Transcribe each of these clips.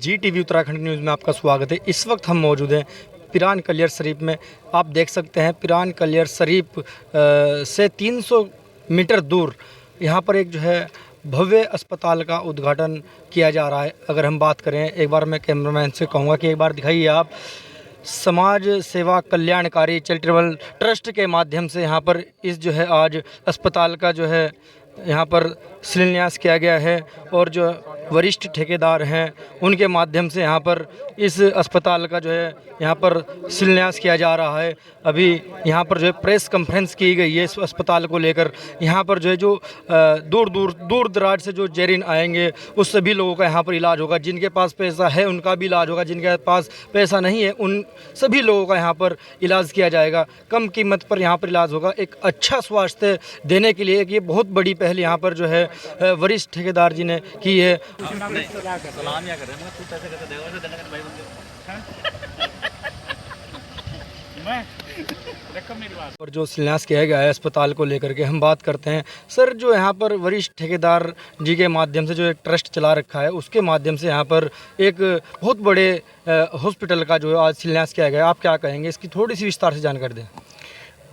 जी TV Uttarakhand news में आपका स्वागत है। इस वक्त हम मौजूद हैं पिरान कलियर शरीफ में। आप देख सकते हैं पिरान कलियर शरीफ से 300 मीटर दूर यहाँ पर एक जो है भव्य अस्पताल का उद्घाटन किया जा रहा है। अगर हम बात करें, एक बार मैं कैमरामैन से कहूँगा कि एक बार दिखाइए आप। समाज सेवा कल्याणकारी चैरिटेबल ट्रस्ट के माध्यम से यहाँ पर इस जो है आज अस्पताल का जो है यहाँ पर शिलान्यास किया गया है और जो वरिष्ठ ठेकेदार हैं उनके माध्यम से यहाँ पर इस अस्पताल का जो है यहाँ पर शिलान्यास किया जा रहा है। अभी यहाँ पर जो है प्रेस कॉन्फ्रेंस की गई है इस अस्पताल को लेकर। यहाँ पर जो है जो दूर दराज से जो जैरीन आएंगे उस सभी लोगों का यहाँ पर इलाज होगा। जिनके पास पैसा है उनका भी इलाज होगा, जिनके पास पैसा नहीं है उन सभी लोगों का यहाँ पर इलाज किया जाएगा। कम कीमत पर यहाँ पर इलाज होगा। एक अच्छा स्वास्थ्य देने के लिए एक ये बहुत बड़ी पहल यहाँ पर जो है वरिष्ठ ठेकेदार जी ने की है। और जो शिलान्यास किया गया है अस्पताल को लेकर के हम बात करते हैं। सर, जो यहाँ पर वरिष्ठ ठेकेदार जी के माध्यम से जो एक ट्रस्ट चला रखा है उसके माध्यम से यहाँ पर एक बहुत बड़े हॉस्पिटल का जो आज शिलान्यास किया गया है, आप क्या कहेंगे? इसकी थोड़ी सी विस्तार से जानकारी दें।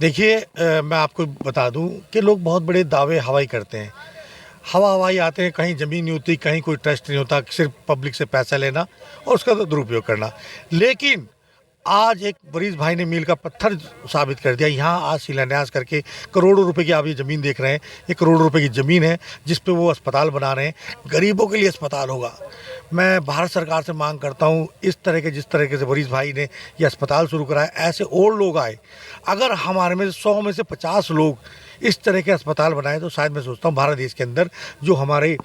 देखिए, मैं आपको बता दूं कि लोग बहुत बड़े दावे हवाई करते हैं। हवाई आते हैं, कहीं ज़मीन नहीं होती, कहीं कोई ट्रस्ट नहीं होता, सिर्फ पब्लिक से पैसा लेना और उसका तो दुरुपयोग करना। लेकिन आज एक वरिष्ठ भाई ने मील का पत्थर साबित कर दिया। यहाँ आज शिलान्यास करके करोड़ों रुपए की आप ये ज़मीन देख रहे हैं, ये करोड़ों रुपए की ज़मीन है जिस पे वो अस्पताल बना रहे हैं। गरीबों के लिए अस्पताल होगा। मैं भारत सरकार से मांग करता हूँ, इस तरह के जिस तरीके से वरिष्ठ भाई ने ये अस्पताल शुरू कराया, ऐसे और लोग आए। अगर हमारे में 100 में से 50 लोग इस तरह के अस्पताल बनाए तो शायद मैं सोचता हूँ भारत देश के अंदर जो हमारे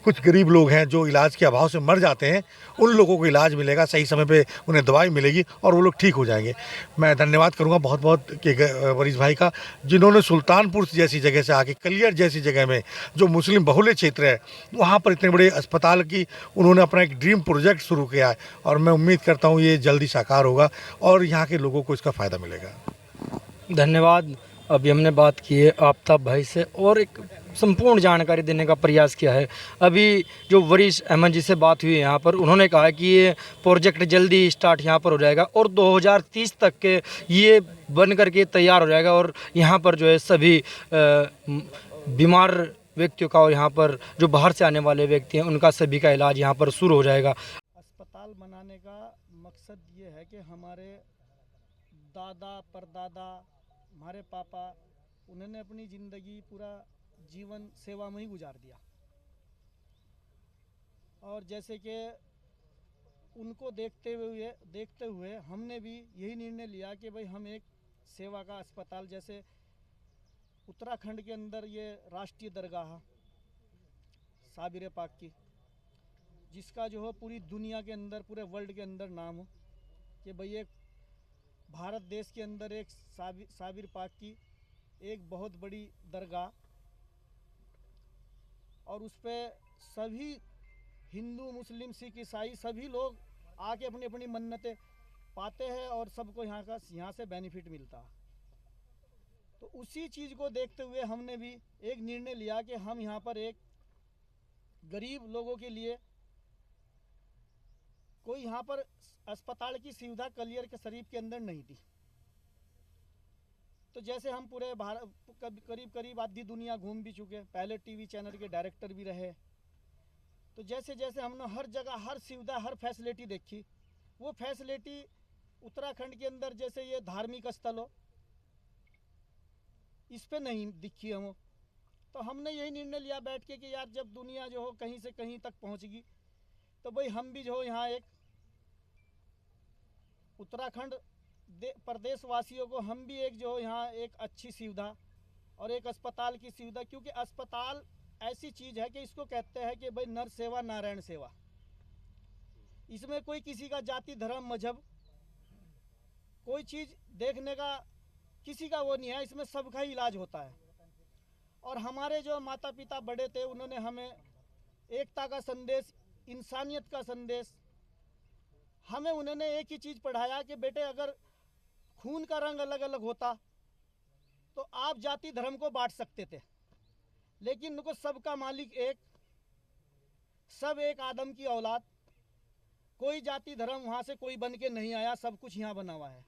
कुछ गरीब लोग हैं जो इलाज के अभाव से मर जाते हैं, उन लोगों को इलाज मिलेगा, सही समय पे उन्हें दवाई मिलेगी और वो लोग ठीक हो जाएंगे। मैं धन्यवाद करूँगा बहुत बहुत कि वरिष्ठ भाई का, जिन्होंने सुल्तानपुर जैसी जगह से आके कलियर जैसी जगह में जो मुस्लिम बहुल्य क्षेत्र है वहाँ पर इतने बड़े अस्पताल की उन्होंने अपना एक ड्रीम प्रोजेक्ट शुरू किया है और मैं उम्मीद करता हूँ ये जल्दी साकार होगा और यहाँ के लोगों को इसका फ़ायदा मिलेगा। धन्यवाद। अभी हमने बात की है आफ्ताब भाई से और एक संपूर्ण जानकारी देने का प्रयास किया है। अभी जो वरिष्ठ अहमद जी से बात हुई है यहाँ पर, उन्होंने कहा कि ये प्रोजेक्ट जल्दी स्टार्ट यहाँ पर हो जाएगा और 2030 तक के ये बन करके तैयार हो जाएगा और यहाँ पर जो है सभी बीमार व्यक्तियों का और यहाँ पर जो बाहर से आने वाले व्यक्ति हैं उनका सभी का इलाज यहाँ पर शुरू हो जाएगा। अस्पताल बनाने का मकसद ये है कि हमारे दादा परदादा, हमारे पापा, उन्होंने अपनी ज़िंदगी पूरा जीवन सेवा में ही गुजार दिया और जैसे कि उनको देखते हुए हमने भी यही निर्णय लिया कि भाई हम एक सेवा का अस्पताल, जैसे उत्तराखंड के अंदर ये राष्ट्रीय दरगाह साबिर पाक की, जिसका जो है पूरी दुनिया के अंदर, पूरे वर्ल्ड के अंदर नाम हो कि भाई एक भारत देश के अंदर एक साबिर पाक की एक बहुत बड़ी दरगाह और उस पर सभी हिंदू, मुस्लिम, सिख, ईसाई सभी लोग आके अपनी अपनी मन्नतें पाते हैं और सबको यहाँ से बेनिफिट मिलता है। तो उसी चीज़ को देखते हुए हमने भी एक निर्णय लिया कि हम यहाँ पर एक गरीब लोगों के लिए कोई यहाँ पर अस्पताल की सुविधा कलियर के शरीफ के अंदर नहीं थी। तो जैसे हम पूरे भारत करीब आधी दुनिया घूम भी चुके, पहले टीवी चैनल के डायरेक्टर भी रहे, तो जैसे जैसे हमने हर जगह हर सुविधा हर फैसिलिटी देखी, वो फैसिलिटी उत्तराखंड के अंदर जैसे ये धार्मिक स्थल हो इस पे नहीं दिखी हमें। तो हमने यही निर्णय लिया बैठ के कि यार जब दुनिया जो हो कहीं से कहीं तक पहुंचगी तो भाई हम भी जो हो यहाँ एक उत्तराखंड प्रदेश वासियों को हम भी एक जो यहाँ एक अच्छी सुविधा और एक अस्पताल की सुविधा, क्योंकि अस्पताल ऐसी चीज़ है कि इसको कहते हैं कि भाई नर सेवा नारायण सेवा। इसमें कोई किसी का जाति धर्म मजहब कोई चीज़ देखने का किसी का वो नहीं है, इसमें सबका ही इलाज होता है। और हमारे जो माता पिता बड़े थे उन्होंने हमें एकता का संदेश, इंसानियत का संदेश, हमें उन्होंने एक ही चीज़ पढ़ाया कि बेटे अगर खून का रंग अलग अलग होता तो आप जाति धर्म को बांट सकते थे, लेकिन उनको सबका मालिक एक, सब एक आदम की औलाद, कोई जाति धर्म वहाँ से कोई बन के नहीं आया, सब कुछ यहाँ बना हुआ है।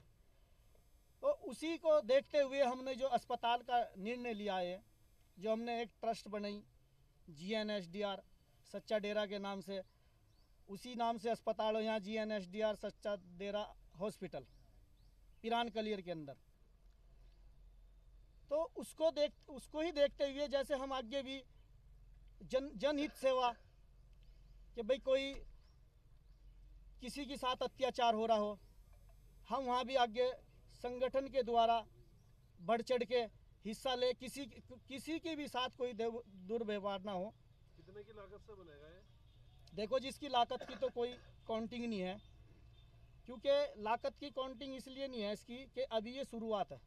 तो उसी को देखते हुए हमने जो अस्पताल का निर्णय लिया है, जो हमने एक ट्रस्ट बनाई GNSDR सच्चा डेरा के नाम से, उसी नाम से अस्पताल हो यहाँ GNSDR सच्चा डेरा हॉस्पिटल पिरान कलियर के अंदर। तो उसको ही देखते हुए जैसे हम आगे भी जनहित सेवा कि भाई कोई किसी के साथ अत्याचार हो रहा हो, हम वहाँ भी आगे संगठन के द्वारा बढ़ चढ़ के हिस्सा ले, किसी के भी साथ कोई दुर्व्यवहार ना हो। कितने की लागत से बनेगा ये? देखो जिसकी लागत की तो कोई काउंटिंग नहीं है, क्योंकि लागत की काउंटिंग इसलिए नहीं है इसकी कि अभी ये शुरुआत है,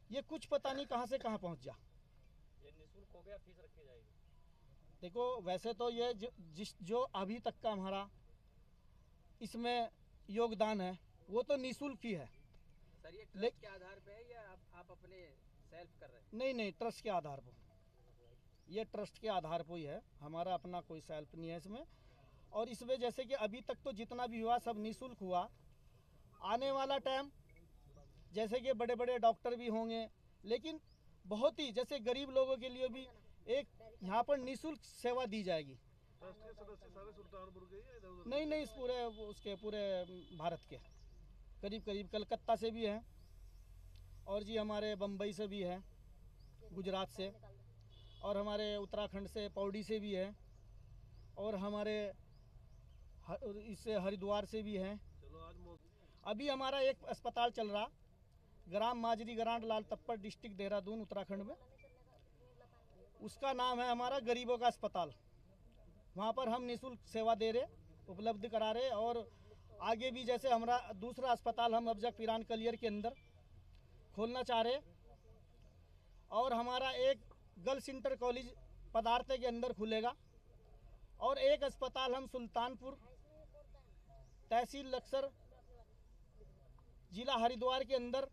ये कुछ पता नहीं कहाँ से कहाँ पहुँच जा। ये निःशुल्क हो गया, फीस रखी जाएगी? देखो वैसे तो ये जो अभी तक का हमारा इसमें योगदान है वो तो निःशुल्क ही है। सर ये ट्रस्ट के आधार पे है या आप अपने सेल्फ कर रहे हैं? नहीं, ट्रस्ट के आधार पर, ये ट्रस्ट के आधार पर ही है, हमारा अपना कोई सेल्फ नहीं है इसमें। और इसमें जैसे कि अभी तक तो जितना भी हुआ सब निःशुल्क हुआ। आने वाला टाइम जैसे कि बड़े बड़े डॉक्टर भी होंगे, लेकिन बहुत ही जैसे गरीब लोगों के लिए भी एक यहाँ पर निःशुल्क सेवा दी जाएगी। ट्रस्ट के सदस्य सारे सुल्तानपुर के ही हैं इधर-उधर? नहीं, इस पूरे भारत के करीब करीब, कलकत्ता से भी हैं और जी हमारे बम्बई से भी है, गुजरात से, और हमारे उत्तराखंड से पौड़ी से भी है, और हमारे इससे हरिद्वार से भी हैं। चलो आज अभी हमारा एक अस्पताल चल रहा ग्राम माजरी ग्रांड लाल तप्पर डिस्ट्रिक्ट देहरादून उत्तराखंड में, उसका नाम है हमारा गरीबों का अस्पताल। वहाँ पर हम निःशुल्क सेवा दे रहे, उपलब्ध करा रहे, और आगे भी जैसे हमारा दूसरा अस्पताल हम अफजक पिरान कलियर के अंदर खोलना चाह रहे, और हमारा एक गर्ल्स इंटर कॉलेज पदार्थ के अंदर खुलेगा, और एक अस्पताल हम सुल्तानपुर तहसील लक्सर जिला हरिद्वार के अंदर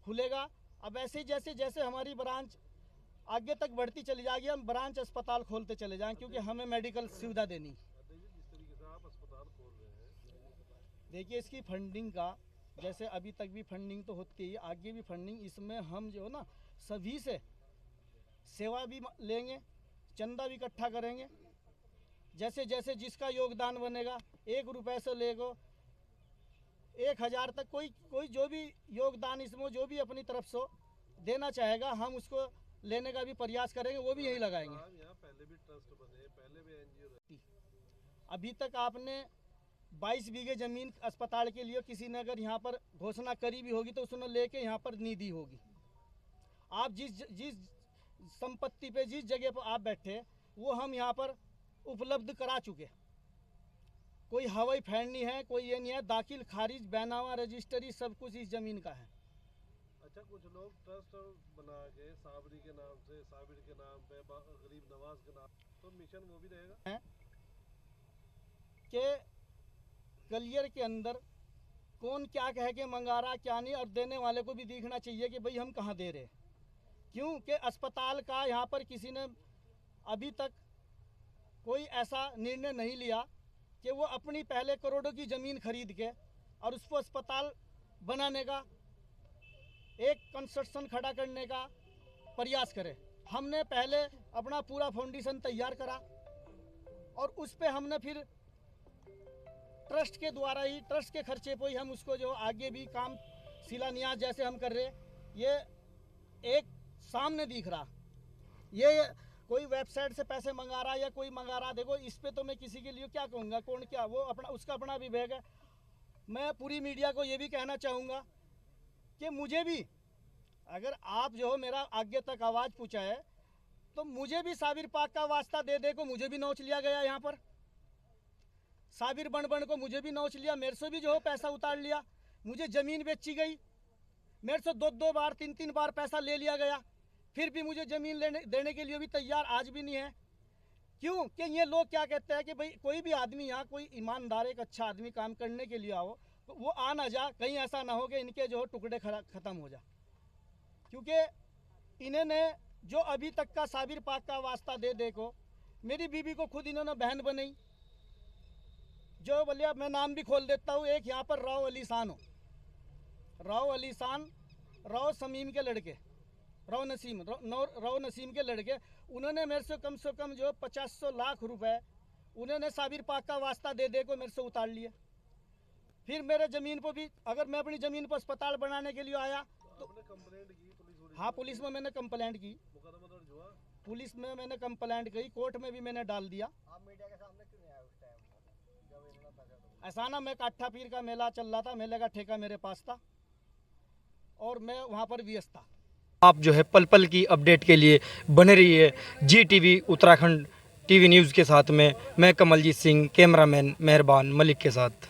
खुलेगा। अब ऐसे जैसे जैसे हमारी ब्रांच आगे तक बढ़ती चली जाएगी, हम ब्रांच अस्पताल खोलते चले जाएं, क्योंकि हमें मेडिकल सुविधा देनी। जिस तरीके से आप अस्पताल खोल रहे हैं, देखिए इसकी फंडिंग का, जैसे अभी तक भी फंडिंग तो होती है, आगे भी फंडिंग, इसमें हम जो है ना सभी से सेवा भी लेंगे, चंदा भी इकट्ठा करेंगे, जैसे जैसे जिसका योगदान बनेगा, 1 रुपये से लेकर 1000 तक, कोई जो भी योगदान इसमें जो भी अपनी तरफ से देना चाहेगा, हम उसको लेने का भी प्रयास करेंगे, वो भी यही लगाएंगे। यहाँ पहले भी ट्रस्ट बने, पहले भी NGO रहे। अभी तक आपने 22 बीघे ज़मीन अस्पताल के लिए किसी ने अगर यहाँ पर घोषणा करी भी होगी तो उसने लेके यहाँ पर नींव दी होगी। आप जिस संपत्ति पे जिस जगह पर आप बैठे वो हम यहाँ पर उपलब्ध करा चुके। कोई हवाई फैन नहीं है, कोई ये नहीं है, दाखिल खारिज बैनामा रजिस्ट्री सब कुछ इस ज़मीन का है। अच्छा, कुछ लोग ट्रस्ट बना के साबरी के नाम से, साबिर के नाम पे, गरीब नवाज के नाम, तो मिशन वो भी रहेगा कि कलियर के अंदर कौन क्या कह के मंगा रहा क्या नहीं, और देने वाले को भी दिखना चाहिए कि भाई हम कहाँ दे रहे। क्योंकि अस्पताल का यहाँ पर किसी ने अभी तक कोई ऐसा निर्णय नहीं लिया कि वो अपनी पहले करोड़ों की ज़मीन खरीद के और उसको अस्पताल बनाने का एक कंस्ट्रक्शन खड़ा करने का प्रयास करे। हमने पहले अपना पूरा फाउंडेशन तैयार करा और उस पे हमने फिर ट्रस्ट के द्वारा ही, ट्रस्ट के खर्चे पर ही हम उसको जो आगे भी काम शिलान्यास जैसे हम कर रहे, ये एक सामने दिख रहा। ये कोई वेबसाइट से पैसे मंगा रहा या कोई मंगा रहा, देखो इस पे तो मैं किसी के लिए क्या कहूँगा, कौन क्या, वो अपना उसका अपना विवेक है। मैं पूरी मीडिया को ये भी कहना चाहूँगा कि मुझे भी, अगर आप जो मेरा आगे तक आवाज़ पहुँचाए तो मुझे भी साबिर पाक का वास्ता दे को मुझे भी नोच लिया गया। यहाँ पर साबिर बन को मुझे भी नोच लिया, मेरे से भी जो पैसा उतार लिया, मुझे ज़मीन बेची गई, मेरे से 2 बार 3 बार पैसा ले लिया गया, फिर भी मुझे ज़मीन देने के लिए भी तैयार आज भी नहीं है। क्यों कि ये लोग क्या कहते हैं कि भाई कोई भी आदमी यहाँ, कोई ईमानदार एक अच्छा आदमी काम करने के लिए आओ तो वो आ ना जा, कहीं ऐसा ना हो कि इनके जो टुकड़े ख़त्म हो जा। क्योंकि इन्होंने जो अभी तक का साबिर पाक का वास्ता दे को, मेरी बीवी को खुद इन्होंने बहन बनाई, जो बोलिए मैं नाम भी खोल देता हूँ। एक यहाँ पर राव अली शान हो, राव अली शान, राव समीम के लड़के, राव नसीम के लड़के, उन्होंने मेरे से कम जो 50 लाख रुपए उन्होंने साबिर पाक का वास्ता दे को मेरे से उतार लिया। फिर मेरे ज़मीन पर भी, अगर मैं अपनी ज़मीन पर अस्पताल बनाने के लिए आया तो कंप्लेंट की पुलिस? हाँ, पुलिस में मैंने कंप्लेंट की, मुकदमा दर्ज हुआ? पुलिस में मैंने कंप्लेंट की, कोर्ट में भी मैंने डाल दिया। आप मीडिया के सामने क्यों नहीं आए उस टाइम जब इन्होंने पैसा? ऐसा ना, मैं काठा पीर का मेला चल रहा था, मेले का ठेका मेरे पास था और मैं वहाँ पर व्यस्त था। आप जो है पल पल की अपडेट के लिए बने रहिए GTV उत्तराखंड TV न्यूज़ के साथ में। मैं कमलजीत सिंह, कैमरामैन मेहरबान मलिक के साथ।